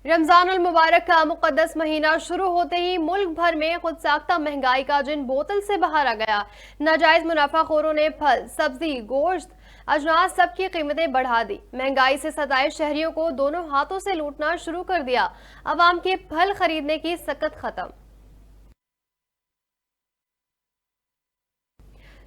रमजानुल मुबारक का मुकद्दस महीना शुरू होते ही मुल्क भर में खुद साख्ता महंगाई का जिन बोतल से बाहर आ गया। नाजायज मुनाफाखोरों ने फल, सब्जी, गोश्त, अजनास सबकी कीमतें बढ़ा दी। महंगाई से सताए शहरियों को दोनों हाथों से लूटना शुरू कर दिया। अवाम के फल खरीदने की सकत खत्म।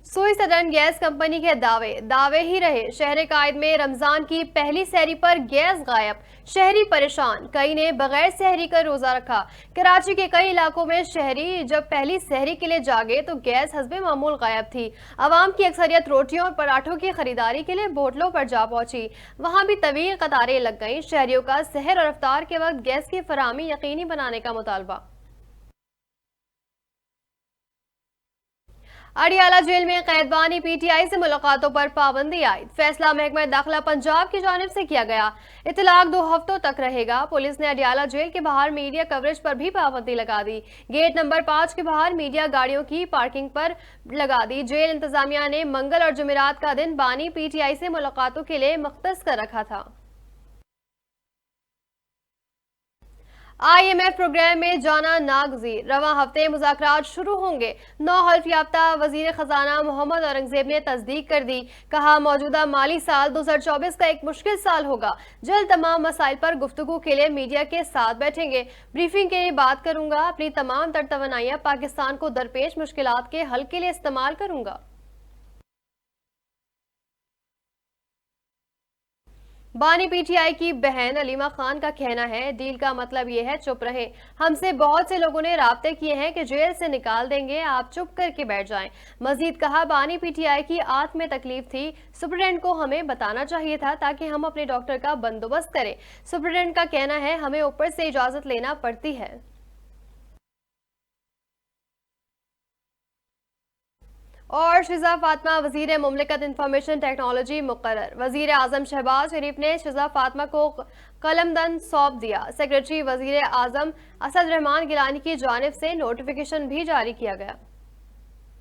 सुई सदर्न गैस कंपनी के दावे ही रहे। शहर कायद में रमजान की पहली सहरी पर गैस गायब, शहरी परेशान। कई ने बगैर सहरी का रोजा रखा। कराची के कई इलाकों में शहरी जब पहली सहरी के लिए जागे तो गैस हस्बे मामूल गायब थी। आवाम की अक्सरियत रोटियों और पराठों की खरीदारी के लिए होटलों पर जा पहुंची। वहां भी तवील कतारें लग गईं। शहरियों का सहर और अफ्तार के वक्त गैस की फराहमी यकीनी बनाने का मुतालबा। अडियाला जेल में कैदबानी पीटीआई से मुलाकातों पर पाबंदी आई। फैसला महकमा दाखिला पंजाब की जानिब से किया गया। इतलाक 2 हफ्तों तक रहेगा। पुलिस ने अडियाला जेल के बाहर मीडिया कवरेज पर भी पाबंदी लगा दी। गेट नंबर 5 के बाहर मीडिया गाड़ियों की पार्किंग पर लगा दी। जेल इंतजामिया ने मंगल और जुमेरात का दिन बानी पीटीआई से मुलाकातों के लिए मख्तस कर रखा था। IMF प्रोग्राम में जाना नागजीर। रवां हफ्ते मुज़ाकरात शुरू होंगे। 9 हल्फ याफ्ता वजीर खजाना मोहम्मद औरंगजेब ने तस्दीक कर दी। कहा, मौजूदा माली साल 2024 का एक मुश्किल साल होगा। जल्द तमाम मसाइल पर गुफ्तगू के लिए मीडिया के साथ बैठेंगे। ब्रीफिंग के लिए बात करूंगा। अपनी तमाम तर तवानाइयां पाकिस्तान को दरपेश मुश्किलात के हल के लिए इस्तेमाल करूंगा। बानी पीटीआई की बहन अलीमा खान का कहना है, डील का मतलब यह है चुप रहें। हमसे बहुत से लोगों ने राब्ते किए हैं कि जेल से निकाल देंगे, आप चुप करके बैठ जाएं। मजीद कहा, बानी पीटीआई की आंत में तकलीफ थी, सुप्रीटेंडेंट को हमें बताना चाहिए था ताकि हम अपने डॉक्टर का बंदोबस्त करें। सुप्रीटेंडेंट का कहना है हमें ऊपर से इजाजत लेना पड़ती है। और शिजा फातिमा वजीर मुमलिकत इंफॉर्मेशन टेक्नोलॉजी मुकर्रर। वजीर आजम शहबाज शरीफ ने शिजा फातिमा को कलमदन सौंप दिया। सेक्रेटरी वजीर आजम असद रहमान गिलानी की जानिब से नोटिफिकेशन भी जारी किया गया।